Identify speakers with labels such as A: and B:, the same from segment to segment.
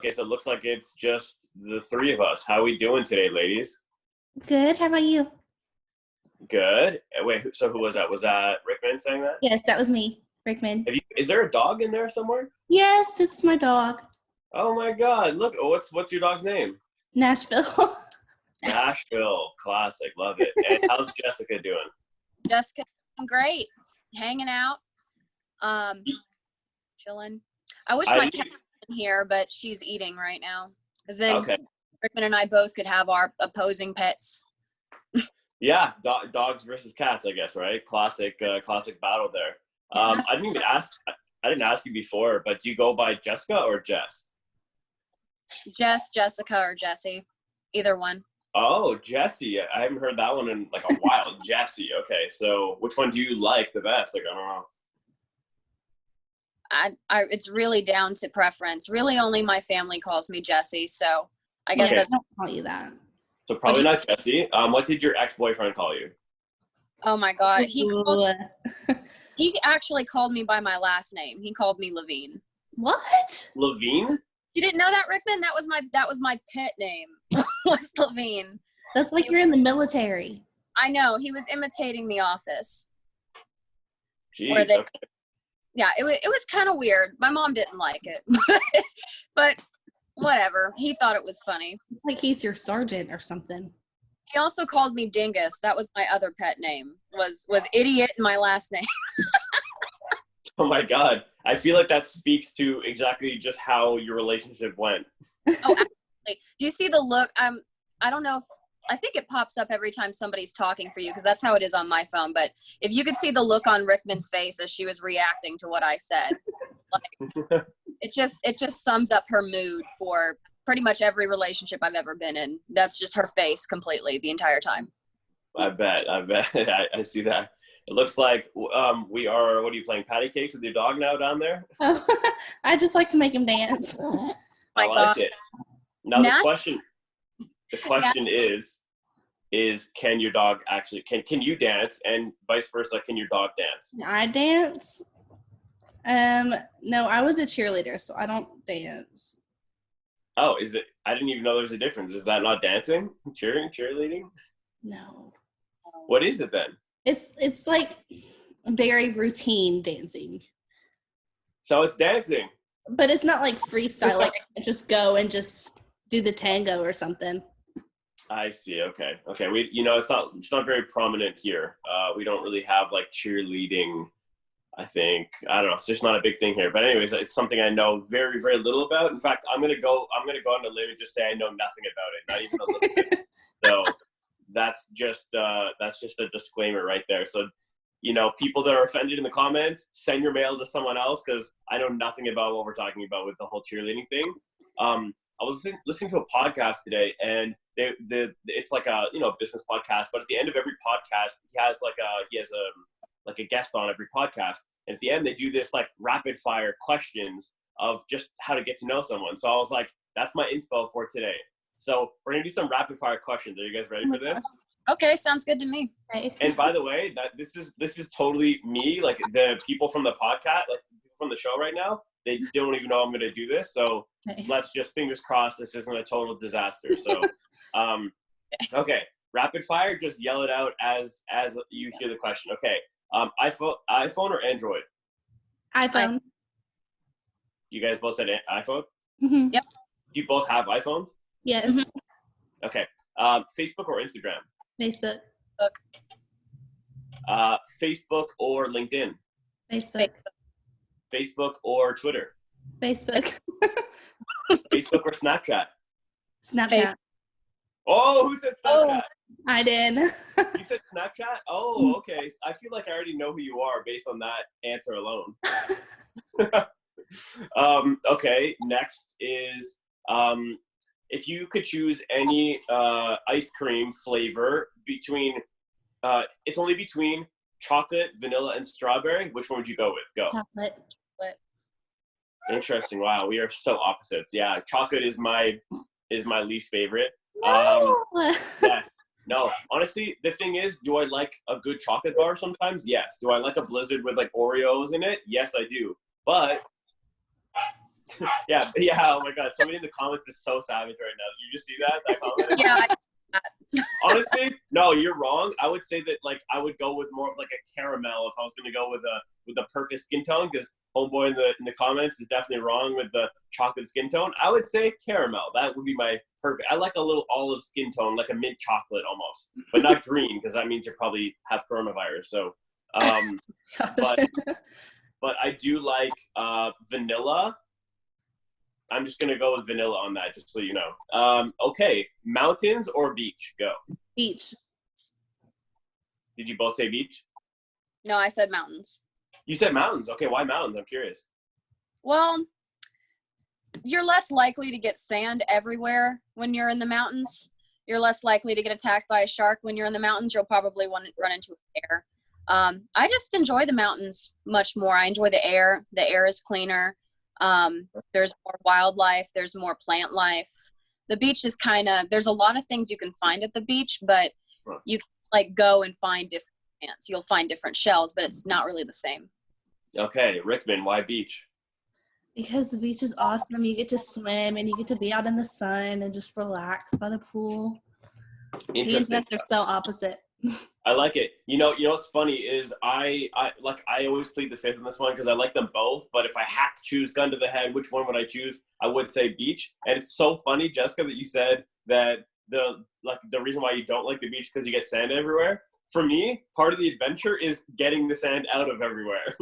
A: Okay, so it looks like it's just the three of us. How are we doing today, ladies?
B: Good. How about you?
A: Good. Wait, so who was that? Was that Rickman saying that?
B: Yes, that was me, Rickman.
A: Is there a dog in there somewhere?
B: Yes, this is my dog,
A: Oh my God! Look, what's your dog's name?
B: Nashville.
A: Nashville, classic, love it. And how's Jessica doing?
C: Jessica, great, hanging out, chilling. I wish my cat was in here, but she's eating right now. Because then Rickman and I both could have our opposing pets.
A: Yeah, dogs versus cats, I guess, right? Classic battle there. I didn't ask you before, but do you go by Jessica or Jess?
C: Jess, Jessica, or Jessie, either one.
A: Oh, Jessie. I haven't heard that one in like a while. Jessie. Okay, so which one do you like the best? Like, I don't know.
C: It's really down to preference. Really, only my family calls me Jessie, so I guess that's.
B: I don't call you that.
A: So probably not Jessie. What did your ex-boyfriend call you?
C: Oh my God, he actually called me by my last name. He called me Levine.
B: What?
A: Levine?
C: You didn't know that, Rickman? That was my pet name. Was Levine.
B: That's like you're in the military.
C: I know. He was imitating The Office.
A: Jeez. Okay.
C: Yeah, it was kind of weird. My mom didn't like it, but whatever. He thought it was funny.
B: Like he's your sergeant or something.
C: He also called me Dingus. That was my other pet name. Was idiot in my last name.
A: Oh my God. I feel like that speaks to exactly just how your relationship went.
C: Oh, absolutely. Do you see the look? I don't know I think it pops up every time somebody's talking for you because that's how it is on my phone. But if you could see the look on Rickman's face as she was reacting to what I said, like, it just sums up her mood for pretty much every relationship I've ever been in. That's just her face completely the entire time.
A: I bet. I see that. It looks like what are you playing, patty cakes with your dog now down there?
B: Oh, I just like to make him dance.
A: I like it. Now the question is can your dog actually, can you dance, and vice versa, can your dog dance?
B: I dance? No, I was a cheerleader, so I don't dance.
A: Oh, is it? I didn't even know there was a difference. Is that not dancing? Cheerleading?
B: No.
A: What is it then?
B: It's like very routine dancing.
A: So it's dancing.
B: But it's not like freestyle, like I just go and just do the tango or something.
A: I see. Okay. We, it's not very prominent here. We don't really have like cheerleading. I think, I don't know. It's just not a big thing here. But anyways, it's something I know very, very little about. In fact, I'm gonna go on a limb and just say I know nothing about it, not even a little bit. So that's just a disclaimer right there. So, people that are offended in the comments, send your mail to someone else because I know nothing about what we're talking about with the whole cheerleading thing. I was listening to a podcast today, and it's like a business podcast. But at the end of every podcast, he has a guest on every podcast, and at the end they do this like rapid fire questions of just how to get to know someone. So I was like, that's my inspo for today. So we're gonna do some rapid fire questions. Are you guys ready for this?
C: Okay, sounds good to me.
A: And by the way, that this is totally me. Like the people from the podcast, like people from the show right now, they don't even know I'm gonna do this. So let's just fingers crossed this isn't a total disaster. So okay, rapid fire, just yell it out as you hear the question. Okay. iPhone or Android?
B: iPhone.
A: You guys both said iPhone?
B: Mm-hmm.
C: Yep.
A: You both have iPhones?
B: Yes.
C: Mm-hmm.
A: Okay. Facebook or Instagram?
B: Facebook.
A: Facebook or LinkedIn?
B: Facebook.
A: Facebook or Twitter?
B: Facebook.
A: Facebook or Snapchat?
B: Snapchat.
A: Oh, who said Snapchat?
B: I did.
A: You said Snapchat? Oh, okay. I feel like I already know who you are based on that answer alone. Okay, next is if you could choose any ice cream flavor it's only between chocolate, vanilla, and strawberry, which one would you go with? Go.
B: Chocolate.
A: Interesting. Wow, we are so opposites. Yeah, chocolate is my least favorite.
B: No.
A: Yes. No, honestly, the thing is, do I like a good chocolate bar sometimes? Yes. Do I like a Blizzard with like Oreos in it? Yes, I do. But Yeah, yeah. Oh my God, somebody in the comments is so savage right now. Did you just see that comment?
C: Yeah.
A: Honestly, no, you're wrong. I would say that like I would go with more of like a caramel if I was going to go with a perfect skin tone, because homeboy in the comments is definitely wrong with the chocolate skin tone. I would say caramel. That would be my perfect. I like a little olive skin tone, like a mint chocolate almost, but not green, because that means you probably have coronavirus. So, but I do like vanilla. I'm just going to go with vanilla on that, just so you know. Okay, mountains or beach? Go.
B: Beach.
A: Did you both say beach?
C: No, I said mountains.
A: You said mountains. Okay, why mountains? I'm curious.
C: Well, you're less likely to get sand everywhere when you're in the mountains. You're less likely to get attacked by a shark when you're in the mountains. You'll probably run into a bear. I just enjoy the mountains much more. I enjoy the air. The air is cleaner. There's more wildlife. There's more plant life. The beach is there's a lot of things you can find at the beach, but you can like go and find different plants. You'll find different shells, but it's not really the same.
A: Okay, Rickman, why beach?
B: Because the beach is awesome. You get to swim and you get to be out in the sun and just relax by the pool. Me and Jess are so opposite.
A: I like it. You know what's funny is I always plead the fifth in this one because I like them both. But if I had to choose, gun to the head, which one would I choose? I would say beach. And it's so funny, Jessica, that you said that the reason why you don't like the beach because you get sand everywhere. For me, part of the adventure is getting the sand out of everywhere.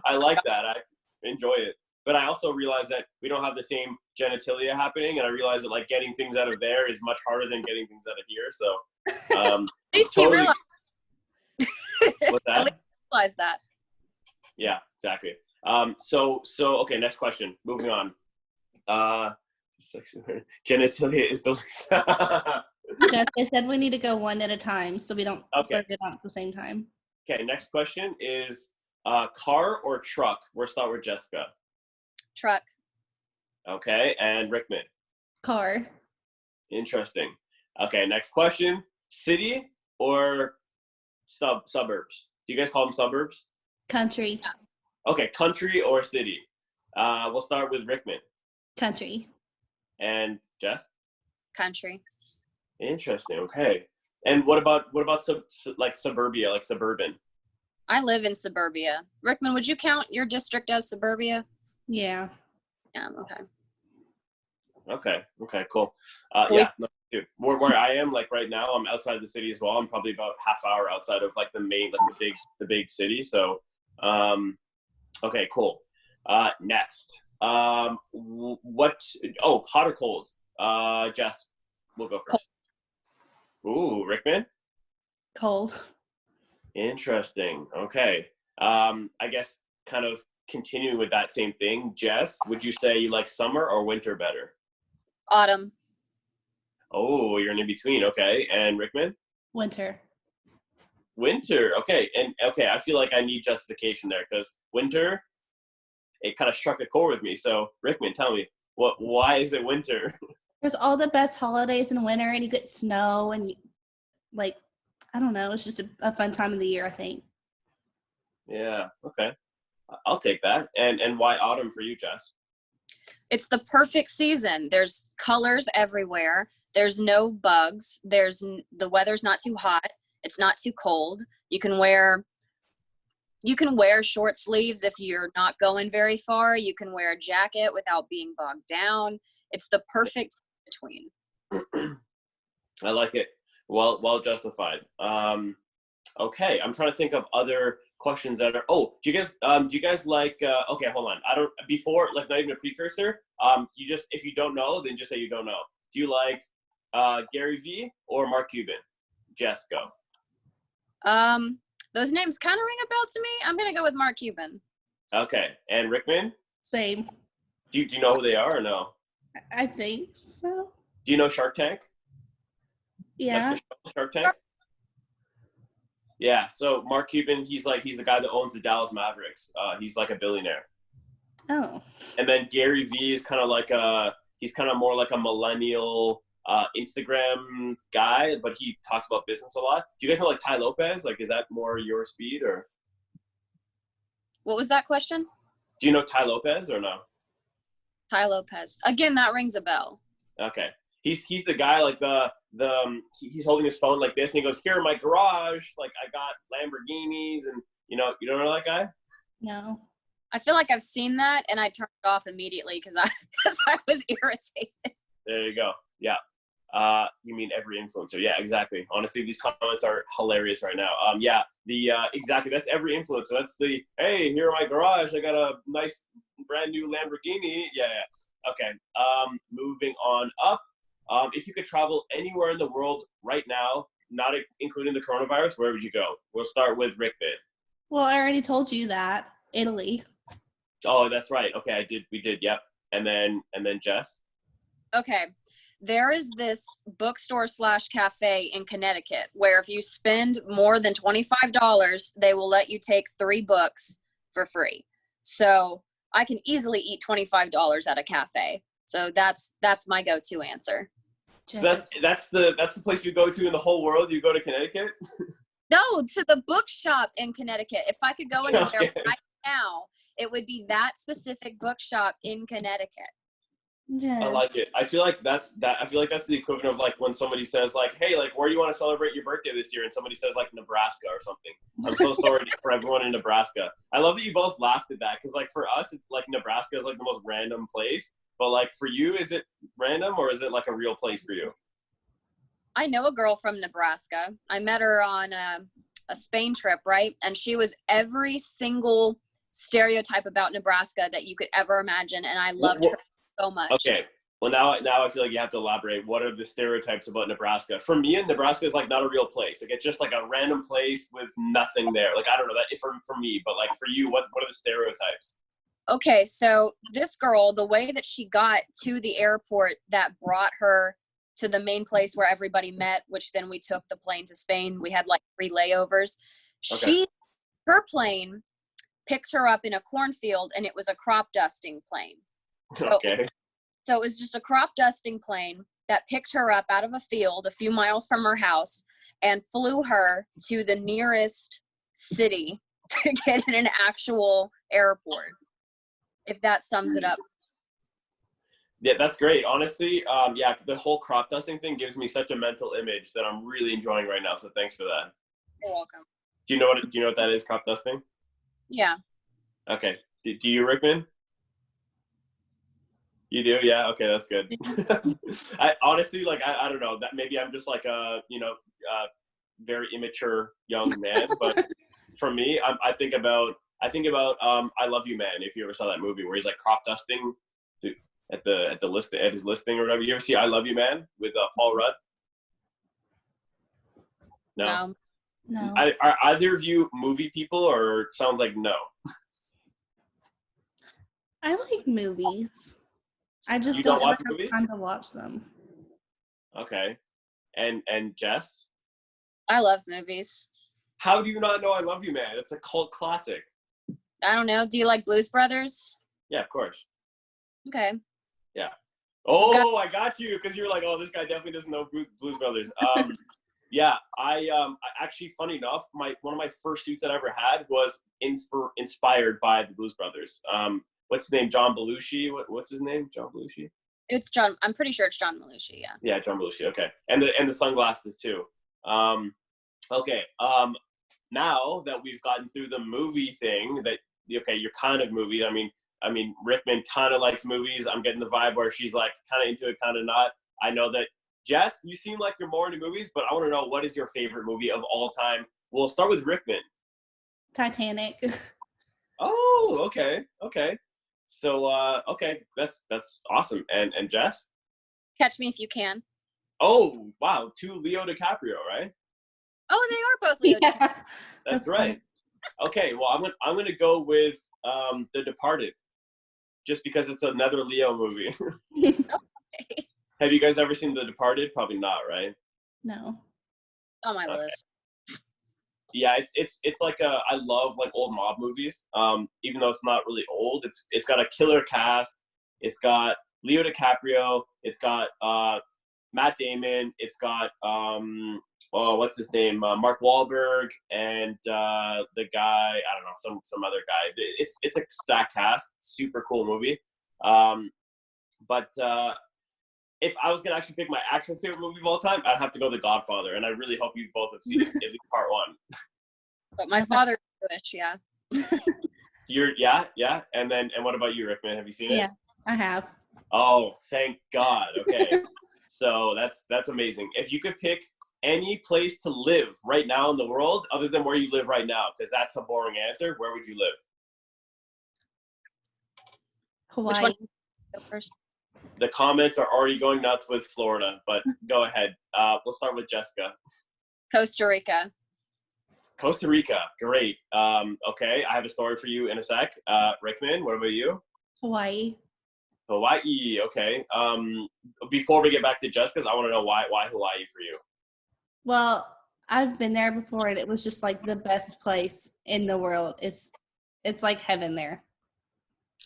A: I like that. I enjoy it. But I also realize that we don't have the same genitalia happening, and I realize that like getting things out of there is much harder than getting things out of here. So
C: at least you realize.
A: What's that?
C: At least you realize that.
A: Yeah, exactly. So okay, next question. Moving on. Genitalia is the least.
B: Jess, they said we need to go one at a time so we don't put it on at the same time.
A: Okay, next question is car or truck? We'll start with Jessica.
C: Truck.
A: Okay, and Rickman.
B: Car.
A: Interesting. Okay, next question. City or suburbs? Do you guys call them suburbs?
B: Country.
C: Yeah.
A: Okay, country or city? We'll start with Rickman.
B: Country.
A: And Jess?
C: Country.
A: Interesting. Okay. And what about suburbia, like suburban?
C: I live in suburbia. Rickman, would you count your district as suburbia?
B: Yeah.
C: Yeah. Okay.
A: Okay. Cool. Yeah. No, dude, where I am, like right now, I'm outside the city as well. I'm probably about half hour outside of like the main, like the big city. So, okay, cool. Next, what? Oh, hot or cold? Jess, we'll go first. Ooh, Rickman.
B: Cold.
A: Interesting. Okay. I guess kind of continuing with that same thing, Jess, would you say you like summer or winter better?
C: Autumn.
A: Oh, you're in between. Okay. And Rickman?
B: Winter.
A: Winter. Okay. And okay, I feel like I need justification there because winter, it kind of struck a chord with me. So Rickman, tell me, why is it winter?
B: There's all the best holidays in winter and you get snow and like, I don't know, it's just a fun time of the year, I think.
A: Yeah. Okay. I'll take that. And why autumn for you, Jess?
C: It's the perfect season. There's colors everywhere. There's no bugs. The weather's not too hot. It's not too cold. You can wear short sleeves if you're not going very far. You can wear a jacket without being bogged down. It's the perfect between.
A: I like it. Well justified. Okay, I'm trying to think of other questions that are. Oh, do you guys like? Okay, hold on. I don't. Before, like, not even a precursor. You just, if you don't know, then just say you don't know. Do you like Gary V or Mark Cuban? Jess, go.
C: Those names kind of ring a bell to me. I'm gonna go with Mark Cuban.
A: Okay, and Rickman.
B: Same.
A: Do you know who they are or no?
B: I think so.
A: Do you know Shark Tank?
B: Yeah.
A: Like the show Shark Tank? Yeah, so Mark Cuban, he's the guy that owns the Dallas Mavericks. He's like a billionaire.
B: Oh.
A: And then Gary V is kind of more like a millennial Instagram guy, but he talks about business a lot. Do you guys know like Ty Lopez? Like, is that more your speed or?
C: What was that question?
A: Do you know Ty Lopez or no?
C: Ty Lopez. Again, that rings a bell.
A: Okay. He's the guy like he's holding his phone like this and he goes, "Here in my garage, like I got Lamborghinis," and you don't know that guy?
B: No.
C: I feel like I've seen that and I turned it off immediately because I was irritated.
A: There you go. Yeah. You mean every influencer? Yeah, exactly. Honestly, these comments are hilarious right now. Yeah, exactly. That's every influencer. That's the, hey, here in my garage, I got a nice brand new Lamborghini. Yeah. Okay. Moving on up. If you could travel anywhere in the world right now, not including the coronavirus, where would you go? We'll start with Rickman.
B: Well, I already told you that. Italy.
A: Oh, that's right. Okay, we did. Yep. And then Jess.
C: Okay. There is this bookstore / cafe in Connecticut where if you spend more than $25, they will let you take 3 books for free. So I can easily eat $25 at a cafe. So that's my go-to answer.
A: So that's the place you go to in the whole world. You go to Connecticut?
C: No, to the bookshop in Connecticut. If I could go anywhere right now, it would be that specific bookshop in Connecticut.
B: Yeah.
A: I like it. I feel like that's the equivalent of like when somebody says like, "Hey, like where do you want to celebrate your birthday this year?" and somebody says like Nebraska or something. I'm so sorry for everyone in Nebraska. I love that you both laughed at that because like for us, like Nebraska is like the most random place. But like for you, is it random or is it like a real place for you?
C: I know a girl from Nebraska. I met her on a Spain trip, right? And she was every single stereotype about Nebraska that you could ever imagine, and I loved her so much.
A: Okay. Well, now I feel like you have to elaborate. What are the stereotypes about Nebraska? For me, Nebraska is like not a real place. Like it's just like a random place with nothing there. Like I don't know that for me, but like for you, what are the stereotypes?
C: Okay, so this girl, the way that she got to the airport that brought her to the main place where everybody met, which then we took the plane to Spain. We had like 3 layovers.
A: Okay.
C: Her plane picked her up in a cornfield, and it was a crop dusting plane.
A: Okay.
C: So it was just a crop dusting plane that picked her up out of a field a few miles from her house and flew her to the nearest city to get in an actual airport, if that sums it up.
A: Yeah, that's great. Honestly, yeah, the whole crop dusting thing gives me such a mental image that I'm really enjoying right now. So thanks for that.
C: You're welcome.
A: Do you know what that is, crop dusting?
C: Yeah.
A: Okay. Do you, Rickman? You do? Yeah. Okay, that's good. I honestly, like, I don't know, that maybe I'm just like a, very immature young man, but for me, I think about I Love You Man, if you ever saw that movie where he's like crop dusting at his listing or whatever. You ever see I Love You Man with Paul Rudd? No. Are either of you movie people, or it sounds like no?
B: I like movies. I just
A: you
B: don't
A: watch
B: have
A: movies?
B: time to watch them.
A: Okay. And Jess?
C: I love movies.
A: How do you not know I Love You Man? It's a cult classic.
C: I don't know. Do you like Blues Brothers?
A: Yeah, of course.
C: Okay.
A: Yeah. Oh, I got you, because you were like, oh, this guy definitely doesn't know Blues Brothers. Yeah, I actually, funny enough, one of my first suits that I ever had was inspired by the Blues Brothers. What's his name? John Belushi. What's his name? John Belushi.
C: It's John. I'm pretty sure it's John Belushi. Yeah.
A: Yeah, John Belushi. Okay, and the sunglasses too. Okay. Now that we've gotten through the movie thing, you're kind of movie. I mean, Rickman kind of likes movies. I'm getting the vibe where she's like kind of into it, kind of not. I know that Jess, you seem like you're more into movies, but I want to know, what is your favorite movie of all time? We'll start with Rickman.
B: Titanic.
A: Oh, okay. So, okay, that's awesome. And Jess?
C: Catch Me If You Can.
A: Oh, wow, 2 Leo DiCaprio, right?
C: Oh, they are both Leo DiCaprio.
A: That's right. Okay, well, I'm gonna go with The Departed, just because it's another Leo movie.
C: Okay.
A: Have you guys ever seen The Departed? Probably not, right?
B: No.
C: On my list.
A: Yeah, it's like I love like old mob movies. Even though it's not really old, it's got a killer cast. It's got Leo DiCaprio. It's got Matt Damon. It's got what's his name? Mark Wahlberg, and the guy, I don't know, some other guy. It's a stacked cast. Super cool movie. But if I was gonna actually pick my actual favorite movie of all time, I'd have to go The Godfather, and I really hope you both have seen it, at least part one.
C: But my father's Jewish, yeah.
A: Yeah. And what about you, Rickman? Have you seen it?
B: Yeah, I have.
A: Oh, thank God. Okay. So that's amazing. If you could pick any place to live right now in the world other than where you live right now, because that's a boring answer, where would you live?
B: Hawaii.
C: Which one? Go first.
A: The comments are already going nuts with Florida, but go ahead. We'll start with Jessica.
C: Costa Rica.
A: Costa Rica, great. Okay, I have a story for you in a sec. Rickman, what about you?
B: Hawaii.
A: Hawaii, okay. Before we get back to Jessica's, I want to know why Hawaii for you?
B: Well, I've been there before, and it was just like the best place in the world. It's like heaven there.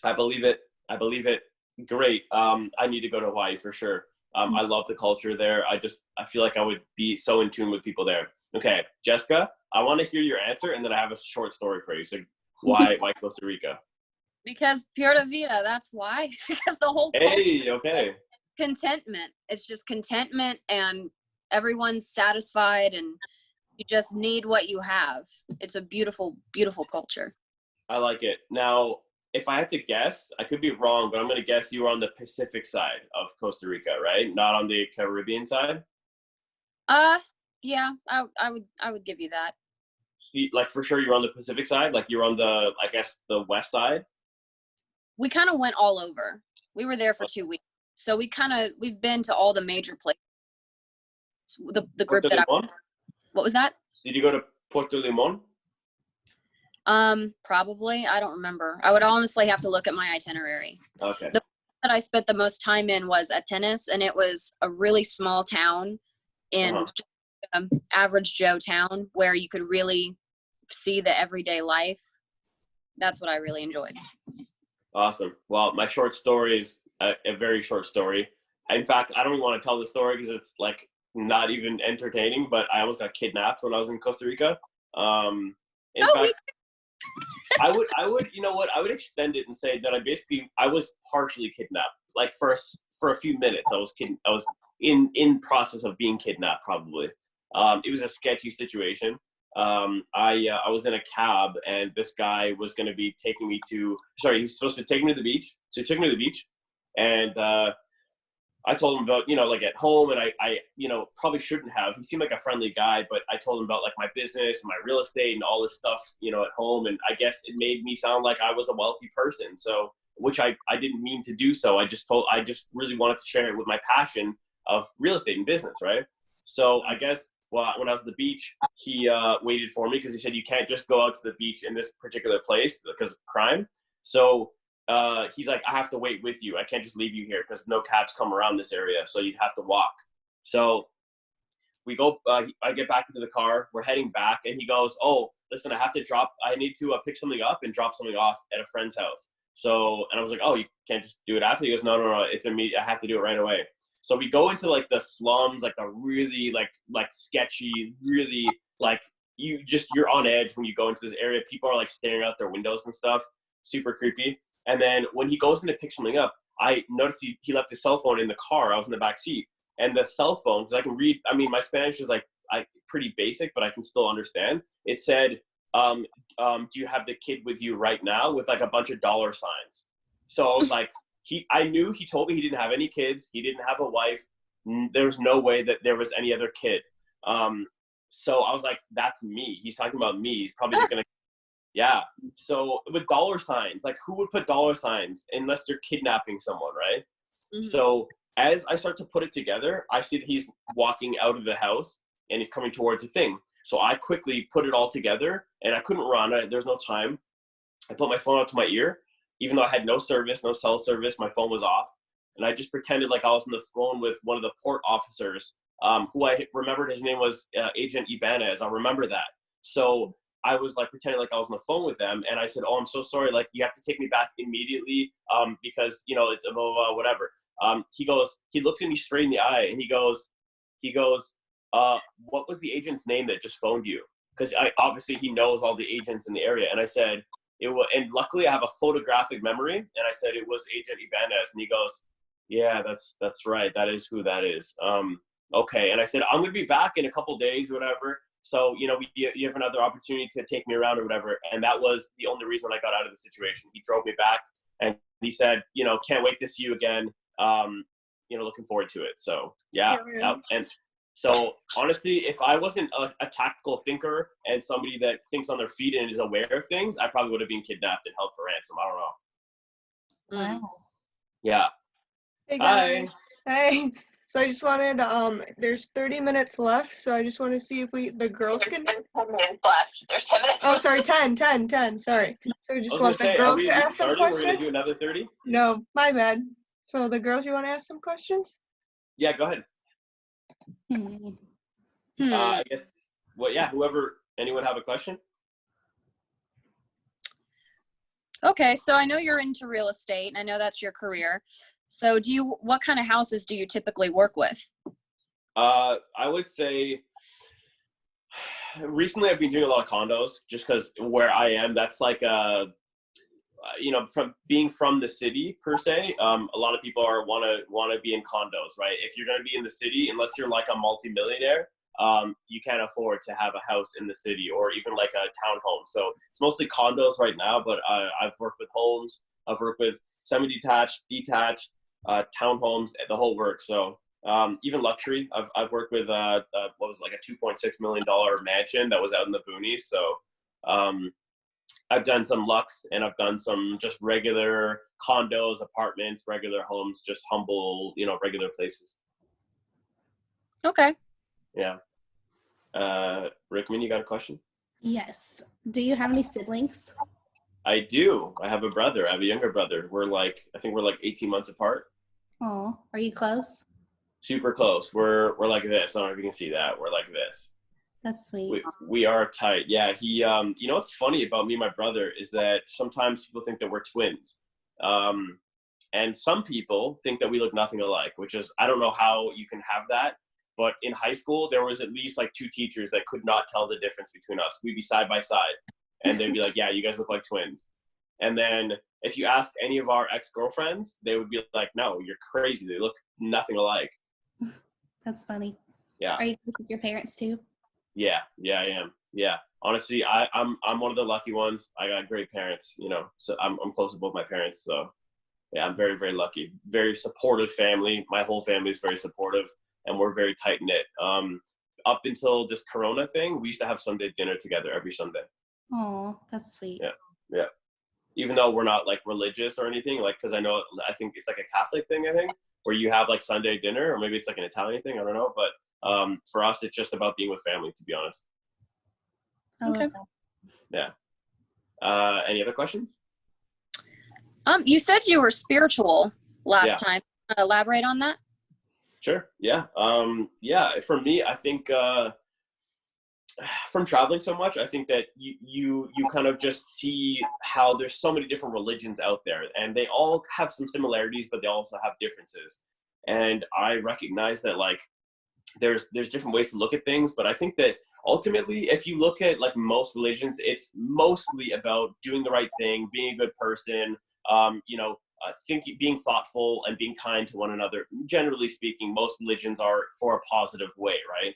A: I believe it. Great. I need to go to Hawaii for sure. I love the culture there. I feel like I would be so in tune with people there. Okay, Jessica, I want to hear your answer, and then I have a short story for you. So why Costa Rica?
C: Because Pura Vida, that's why. Because the whole culture.
A: Hey, okay.
C: Contentment. It's just contentment, and everyone's satisfied, and you just need what you have. It's a beautiful, beautiful culture.
A: I like it. Now, if I had to guess, I could be wrong, but I'm going to guess you were on the Pacific side of Costa Rica, right? Not on the Caribbean side?
C: Yeah, I would give you that.
A: Like, for sure, you're on the Pacific side? Like, you're on the, I guess, the west side?
C: We kind of went all over. We were there for 2 weeks. So we've been to all the major places. The group
A: Puerto Limon?
C: What was that?
A: Did you go to Puerto Limon?
C: Probably. I don't remember. I would honestly have to look at my itinerary.
A: Okay.
C: The place that I spent the most time in was Atenas, and it was a really small town in average Joe town where you could really see the everyday life. That's what I really enjoyed.
A: Awesome. Well, my short story is a very short story. In fact, I don't even want to tell the story because it's like not even entertaining, but I almost got kidnapped when I was in Costa Rica. In fact, I would, you know what? I would extend it and say that I was partially kidnapped. Like for a few minutes, I was in process of being kidnapped. Probably. It was a sketchy situation. I was in a cab, and this guy was going to be taking me to. Sorry, he was supposed to take me to the beach. So he took me to the beach, and I told him about, like at home, and I probably shouldn't have. He seemed like a friendly guy, but I told him about like my business and my real estate and all this stuff, at home. And I guess it made me sound like I was a wealthy person. So, which I didn't mean to do so. I just really wanted to share it with my passion of real estate and business, right? So I guess when I was at the beach, he waited for me because he said, you can't just go out to the beach in this particular place because of crime. So he's like, I have to wait with you. I can't just leave you here because no cabs come around this area. So you'd have to walk. So we go, I get back into the car. We're heading back. And he goes, oh, listen, I need to pick something up and drop something off at a friend's house. So, and I was like, oh, you can't just do it after? He goes, no, it's immediate. I have to do it right away. So we go into like the slums, like a really like sketchy, really like you're on edge when you go into this area. People are like staring out their windows and stuff. Super creepy. And then when he goes in to pick something up, I noticed he left his cell phone in the car. I was in the back seat, and the cell phone, because I can read. I mean, my Spanish is like pretty basic, but I can still understand. It said, "Do you have the kid with you right now?" With like a bunch of dollar signs. So I was like, I knew he told me he didn't have any kids. He didn't have a wife. There was no way that there was any other kid. So I was like, that's me. He's talking about me. He's probably just gonna. Yeah. So with dollar signs, like who would put dollar signs unless they're kidnapping someone, right? Mm-hmm. So as I start to put it together, I see that he's walking out of the house and he's coming towards the thing. So I quickly put it all together, and I couldn't run. There's no time. I put my phone out to my ear, even though I had no service, no cell service. My phone was off. And I just pretended like I was on the phone with one of the port officers, who I remembered his name was Agent Ibanez. I remember that. So I was like pretending like I was on the phone with them, and I said, "Oh, I'm so sorry. Like, you have to take me back immediately, because it's blah, blah, blah, whatever." He looks at me straight in the eye, and he goes, "What was the agent's name that just phoned you?" Because obviously he knows all the agents in the area, and I said it was. And luckily, I have a photographic memory, and I said it was Agent Ibanez, and he goes, Yeah, that's right. That is who that is. Okay. And I said, I'm going to be back in a couple days or whatever. So, you have another opportunity to take me around or whatever. And that was the only reason I got out of the situation. He drove me back and he said, can't wait to see you again. Looking forward to it. So yeah. And so honestly, if I wasn't a tactical thinker and somebody that thinks on their feet and is aware of things, I probably would have been kidnapped and held for ransom. I don't know.
B: Wow.
A: Yeah.
D: Hey guys. Hi. Hey. So I just wanted, there's 30 minutes left, so I just want to see if the girls can.
E: 10 minutes left. There's 10 minutes.
D: Oh, sorry, 10, sorry. So we just want the girls to ask some questions.
A: We're going to do another 30?
D: No, my bad. So the girls, you want to ask some questions?
A: Yeah, go ahead. I guess, anyone have a question?
C: Okay, so I know you're into real estate, and I know that's your career. So what kind of houses do you typically work with?
A: I would say recently I've been doing a lot of condos just because where I am, that's like from being from the city per se, a lot of people want to be in condos, right? If you're going to be in the city, unless you're like a multimillionaire, you can't afford to have a house in the city or even like a townhome. So it's mostly condos right now, but I've worked with homes. I've worked with semi-detached, detached, townhomes, the whole work. So even luxury, I've worked with what was like a $2.6 million mansion that was out in the boonies. So I've done some luxe and I've done some just regular condos, apartments, regular homes, just humble, regular places.
C: Okay.
A: Yeah. Rickman, you got a question?
B: Yes. Do you have any siblings?
A: I do. I have a brother. I have a younger brother. I think we're like 18 months apart.
B: Oh, are you close?
A: Super close. We're like this. I don't know if you can see that. We're like this.
B: That's sweet.
A: We are tight. Yeah. He, what's funny about me and my brother is that sometimes people think that we're twins. And some people think that we look nothing alike, which is, I don't know how you can have that. But in high school, there was at least like 2 teachers that could not tell the difference between us. We'd be side by side and they'd be like, yeah, you guys look like twins. And then if you ask any of our ex-girlfriends, they would be like, no, you're crazy. They look nothing alike.
B: That's funny.
A: Yeah.
B: Are you close with your parents too?
A: Yeah, I am. Yeah. Honestly, I'm one of the lucky ones. I got great parents, so I'm close with both my parents. So yeah, I'm very, very lucky. Very supportive family. My whole family is very supportive. And we're very tight knit. Up until this Corona thing, we used to have Sunday dinner together every Sunday.
B: Oh, that's sweet.
A: Yeah. Even though we're not like religious or anything, like, because I think it's like a Catholic thing, I think, where you have like Sunday dinner, or maybe it's like an Italian thing, I don't know. But for us, it's just about being with family, to be honest.
B: Okay.
A: Yeah. Any other questions?
C: You said you were spiritual last time. Elaborate on that?
A: Sure. Yeah. For me, I think from traveling so much, I think that you kind of just see how there's so many different religions out there, and they all have some similarities, but they also have differences. And I recognize that like there's different ways to look at things, but I think that ultimately, if you look at like most religions, it's mostly about doing the right thing, being a good person, being thoughtful and being kind to one another. Generally speaking, most religions are for a positive way, right?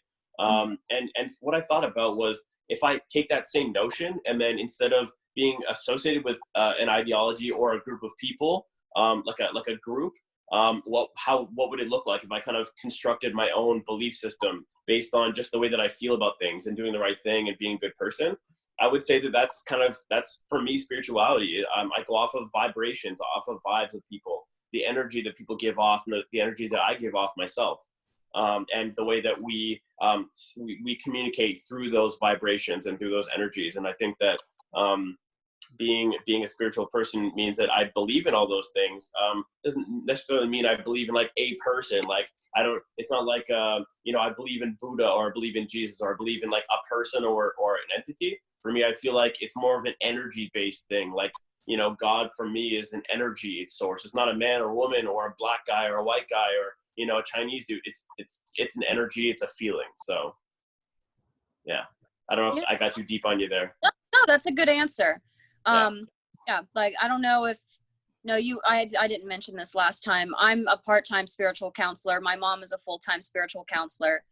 A: And what I thought about was, if I take that same notion and then instead of being associated with an ideology or a group of people, like a group, what would it look like if I kind of constructed my own belief system based on just the way that I feel about things and doing the right thing and being a good person? I would say that that's for me spirituality. I go off of vibrations, off of vibes of people, the energy that people give off, and the energy that I give off myself, and the way that we communicate through those vibrations and through those energies. And I think that being a spiritual person means that I believe in all those things. Doesn't necessarily mean I believe in like a person. Like it's not like I believe in Buddha or I believe in Jesus or I believe in like a person or an entity. For me, I feel like it's more of an energy based thing. Like, God for me is an energy source. It's not a man or woman or a black guy or a white guy or a Chinese dude. It's an energy. It's a feeling. So yeah, I don't know if I got too deep on you there.
C: No, that's a good answer. Like, I don't know if No, I didn't mention this last time. I'm a part-time spiritual counselor. My mom is a full-time spiritual counselor.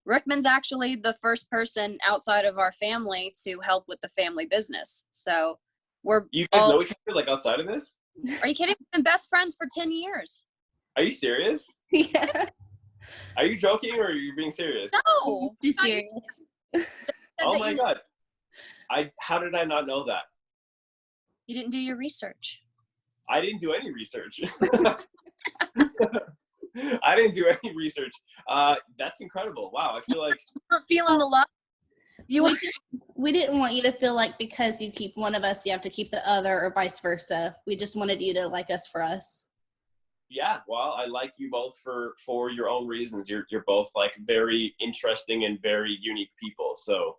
C: Rickman's actually the first person outside of our family to help with the family business. So
A: You guys know each other, like, outside of this?
C: Are you kidding? We've been best friends for 10 years.
A: Are you serious?
B: Yeah.
A: Are you joking or are you being serious?
C: No.
B: Too serious.
A: Oh my God. How did I not know that?
C: You didn't do your research.
A: I didn't do any research. I didn't do any research. That's incredible. Wow. I feel like
C: We're feeling the love.
B: We didn't want you to feel like because you keep one of us, you have to keep the other, or vice versa. We just wanted you to like us for us.
A: Yeah, well, I like you both for your own reasons. You're both like very interesting and very unique people. So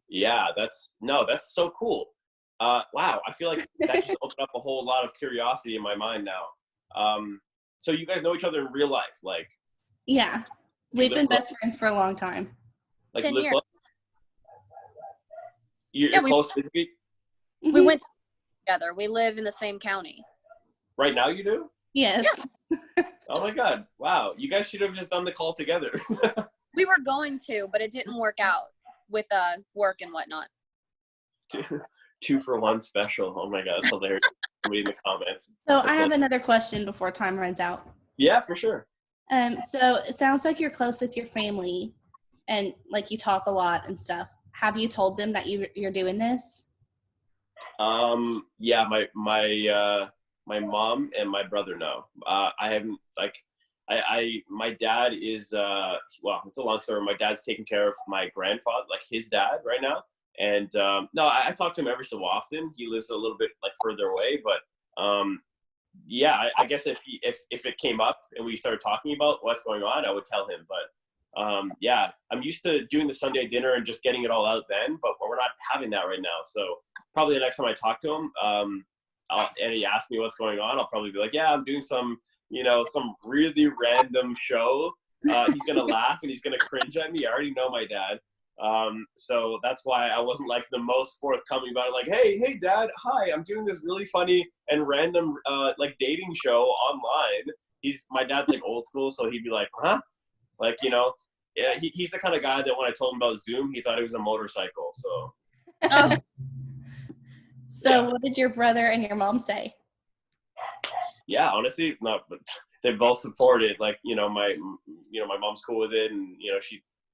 A: yeah, that's so cool. Wow, I feel like that just opened up a whole lot of curiosity in my mind now. So you guys know each other in real life, like?
B: Yeah, we've been best friends for a long time.
A: Like
C: 10
A: live
C: years.
A: close? You're close physically?
C: We went together. We live in the same county.
A: Right now you do?
B: Yes.
C: Yeah.
A: Oh my God, wow. You guys should have just done the call together.
C: We were going to, but it didn't work out with work and whatnot.
A: 2-for-1 special. Oh my God, that's hilarious. Read in the comments.
B: So I have another question before time runs out.
A: Yeah, for sure.
B: So it sounds like you're close with your family and like you talk a lot and stuff. Have you told them that you're doing this?
A: Yeah, my mom and my brother know. I haven't, like, my dad is, well, it's a long story. My dad's taking care of my grandfather, like his dad right now. And, no, I talk to him every so often. He lives a little bit like further away, but, yeah, I guess if it came up and we started talking about what's going on, I would tell him. But yeah, I'm used to doing the Sunday dinner and just getting it all out then, but we're not having that right now. So probably the next time I talk to him, and he asks me what's going on, I'll probably be like, yeah, I'm doing some really random show. He's gonna laugh and he's gonna cringe at me. I already know my dad. So that's why I wasn't like the most forthcoming about it. Like, hey dad, hi, I'm doing this really funny and random like dating show online. My dad's like old school, so he'd be like, huh? Like, yeah, he's the kind of guy that when I told him about Zoom, he thought it was a motorcycle. So
C: Oh.
B: So yeah. What did your brother and your mom say?
A: Yeah, honestly, no, but they both support it. Like, my mom's cool with it, and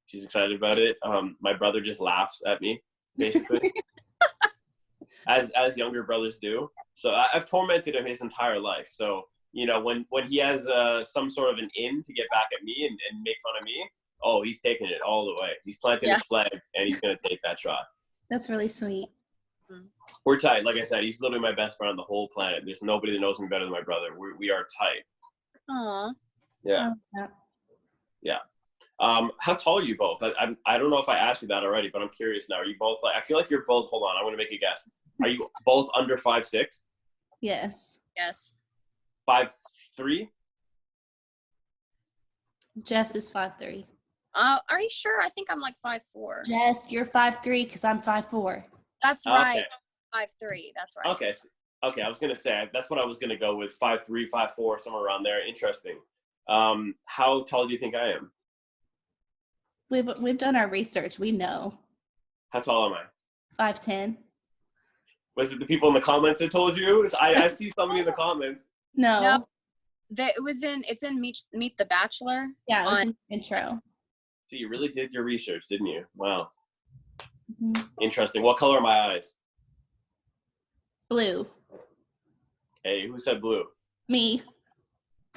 A: she's excited about it. My brother just laughs at me, basically, as younger brothers do. So I've tormented him his entire life. So when he has some sort of an in to get back at me and make fun of me, oh, he's taking it all the way. He's planting his flag, and he's gonna take that shot.
B: That's really sweet.
A: We're tight. Like I said, he's literally my best friend on the whole planet. There's nobody that knows me better than my brother. We are tight.
C: Aww.
A: Yeah. Yeah. How tall are you both? I don't know if I asked you that already, but I'm curious now. Are you both I feel like you're both, hold on, I want to make a guess. Are you both under 5'6"?
B: Yes.
C: Yes.
A: 5'3"?
B: Jess is 5'3".
C: Are you sure? I think I'm like 5'4".
B: Jess, you're 5'3" because I'm 5'4".
C: That's right. 5'3". That's right.
A: Okay. Okay, I was gonna say that's what I was gonna go with. 5'3", 5'4", somewhere around there. Interesting. How tall do you think I am?
B: We've done our research. We know.
A: How tall am I?
B: 5'10".
A: Was it the people in the comments that told you? I see somebody in the comments.
B: No.
C: It's in Meet the Bachelor.
B: Yeah, it was in the intro.
A: So you really did your research, didn't you? Wow.
B: Mm-hmm.
A: Interesting. What color are my eyes?
B: Blue.
A: Hey, who said blue?
B: Me.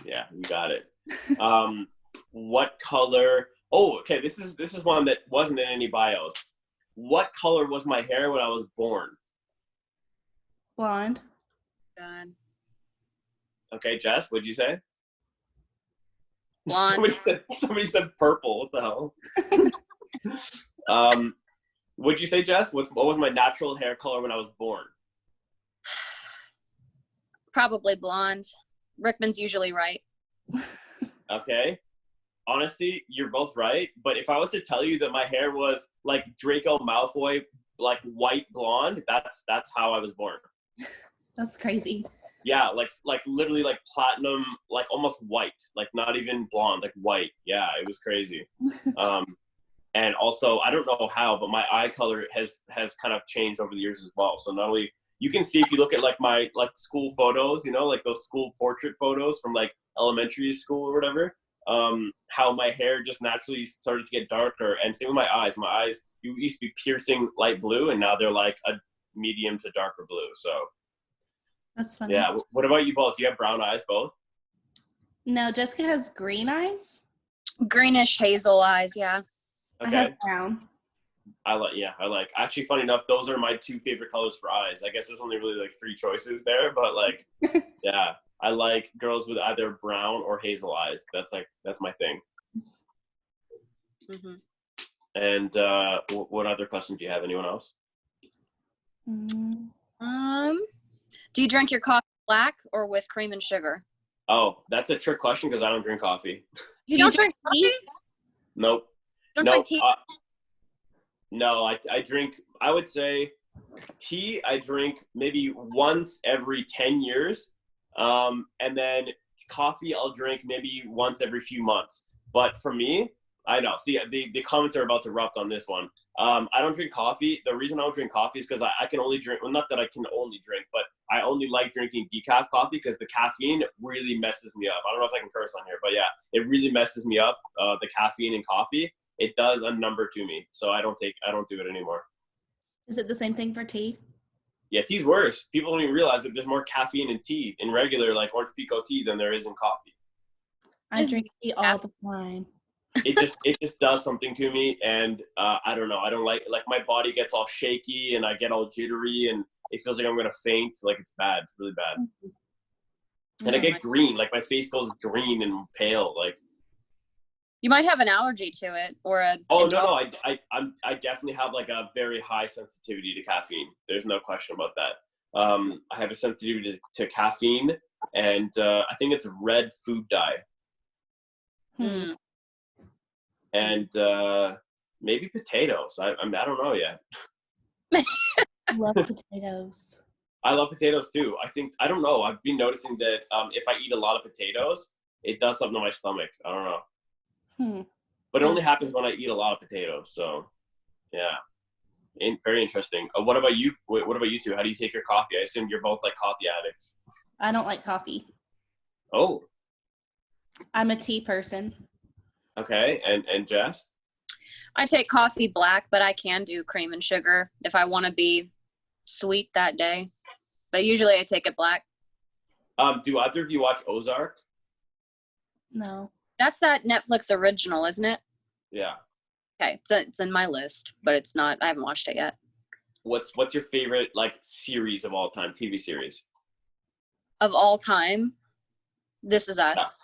A: Yeah, you got it. What color? Oh, okay. This is one that wasn't in any bios. What color was my hair when I was born?
B: Blonde.
C: God.
A: Okay, Jess, what'd you say?
C: Blonde.
A: Somebody said purple. What the hell? What'd you say, Jess? What was my natural hair color when I was born?
C: Probably blonde. Rickman's usually right.
A: Okay. Honestly, you're both right. But if I was to tell you that my hair was like Draco Malfoy, like white blonde, that's how I was born.
B: That's crazy.
A: Yeah, like literally like platinum, like almost white, like not even blonde, like white. Yeah, it was crazy. And also I don't know how, but my eye color has kind of changed over the years as well. So not only you can see if you look at like my like school photos, you know, like those school portrait photos from like elementary school or whatever, how my hair just naturally started to get darker, and same with my eyes. My eyes used to be piercing light blue, and now they're like a medium to darker blue. So
B: That's funny.
A: yeah. What about you both? You have brown eyes both?
B: No, Jessica has green eyes.
C: Greenish hazel eyes, yeah.
B: I
A: Okay.
B: have brown.
A: I like actually, funny enough, those are my two favorite colors for eyes. I guess there's only really like three choices there, but like yeah, I like girls with either brown or hazel eyes. That's my thing.
C: Mm-hmm.
A: And what other questions do you have? Anyone else?
C: Do you drink your coffee black or with cream and sugar?
A: Oh, that's a trick question because I don't drink coffee.
C: You don't drink coffee?
A: Nope.
C: Don't drink tea?
A: No, I drink, I would say tea I drink maybe once every 10 years. And then coffee I'll drink maybe once every few months. But for me, I know, see, the comments are about to erupt on this one. I don't drink coffee. The reason I don't drink coffee is because I can only drink, well, not that I can only drink, but I only like drinking decaf coffee because the caffeine really messes me up. I don't know if I can curse on here, but yeah, it really messes me up, the caffeine in coffee. It does a number to me, so I don't do it anymore.
B: Is it the same thing for tea?
A: Yeah, tea's worse. People don't even realize that there's more caffeine in tea, in regular like orange pekoe tea, than there is in coffee.
B: I drink tea all the time.
A: It just does something to me, and I don't know. I don't like my body gets all shaky and I get all jittery and it feels like I'm gonna faint. Like it's bad. It's really bad. Mm-hmm. And I get green. Like my face goes green and pale. Like.
C: You might have an allergy to it or a.
A: Oh no! I definitely have like a very high sensitivity to caffeine. There's no question about that. I have a sensitivity to caffeine, and I think it's red food dye. And maybe potatoes. I don't know yet.
B: I love potatoes.
A: I love potatoes too. I don't know. I've been noticing that if I eat a lot of potatoes, it does something to my stomach. I don't know. But it only happens when I eat a lot of potatoes. So, yeah, very interesting. What about you? What about you two? How do you take your coffee? I assume you're both like coffee addicts.
B: I don't like coffee.
A: Oh.
B: I'm a tea person.
A: Okay, and Jess?
C: I take coffee black, but I can do cream and sugar if I want to be sweet that day. But usually I take it black.
A: Do either of you watch Ozark?
B: No.
C: That's that Netflix original, isn't it?
A: Yeah.
C: Okay, it's in my list, but it's not. I haven't watched it yet.
A: What's your favorite like series of all time? TV series
C: of all time? This Is Us.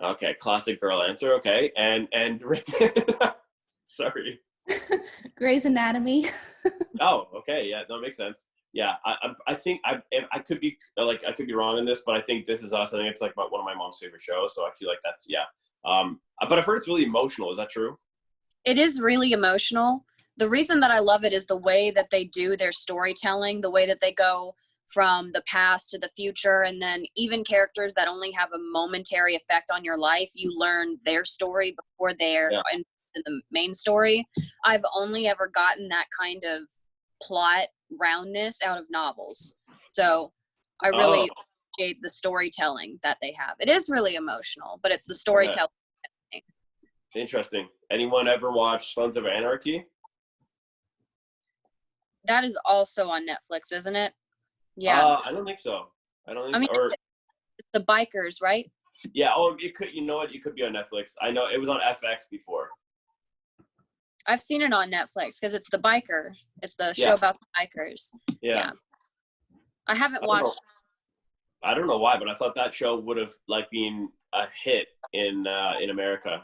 A: Yeah. Okay, classic girl answer. Okay, and Rick. Sorry.
B: Grey's Anatomy.
A: Oh, okay, yeah, that makes sense. Yeah, I think I could be wrong in this, but I think This Is Us. I think it's like one of my mom's favorite shows, so I feel like that's yeah. But I've heard it's really emotional. Is that true?
C: It is really emotional. The reason that I love it is the way that they do their storytelling, the way that they go from the past to the future, and then even characters that only have a momentary effect on your life, you learn their story before they're in the main story. I've only ever gotten that kind of plot roundness out of novels. So I really appreciate the storytelling that they have. It is really emotional, but it's the storytelling.
A: Yeah. Interesting. Anyone ever watch Sons of Anarchy?
C: That is also on Netflix, isn't it? Yeah.
A: I don't think so.
C: It's the bikers, right?
A: Yeah. Oh, it could. You know what? It could be on Netflix. I know it was on FX before.
C: I've seen it on Netflix because it's the biker. It's the show about the bikers.
A: Yeah.
C: I haven't watched.
A: I don't know why, but I thought that show would have like been a hit in America.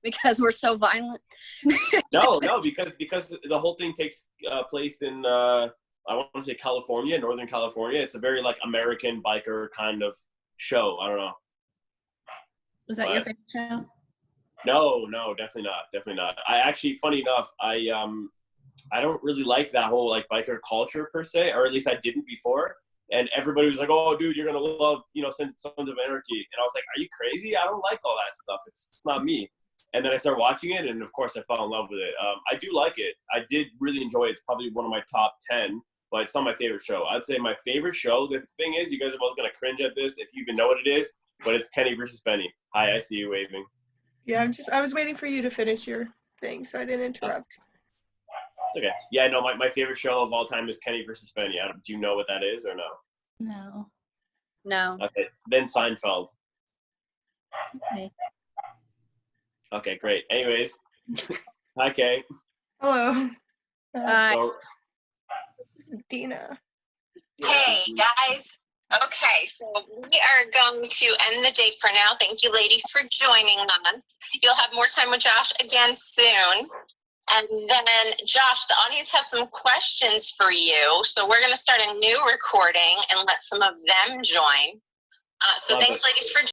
C: Because we're so violent.
A: No, because the whole thing takes place in I want to say California, Northern California. It's a very like American biker kind of show. I don't know.
B: Was that your favorite show?
A: No, definitely not. I actually, funny enough, I don't really like that whole like biker culture per se, or at least I didn't before. And everybody was like, "Oh, dude, you're gonna love, Sons of Anarchy." And I was like, "Are you crazy? I don't like all that stuff. It's not me." And then I started watching it, and of course, I fell in love with it. I do like it. I did really enjoy it. It's probably one of my top 10, but it's not my favorite show. I'd say my favorite show. The thing is, you guys are both gonna cringe at this if you even know what it is, but it's Kenny versus Benny. Hi, I see you waving.
D: Yeah, I was waiting for you to finish your thing, so I didn't interrupt.
A: It's okay. Yeah, no, my favorite show of all time is Kenny versus Benny. Do you know what that is or no?
B: No.
C: No.
A: Okay, then Seinfeld.
B: Okay.
A: Okay, great. Anyways, hi, Kay.
D: Hello.
A: So,
D: Dina.
E: Hey, guys. Okay, so we are going to end the date for now. Thank you, ladies, for joining us. You'll have more time with Josh again soon. And then, Josh, the audience has some questions for you. So we're going to start a new recording and let some of them join. So
A: Love
E: thanks,
A: it.
E: ladies, for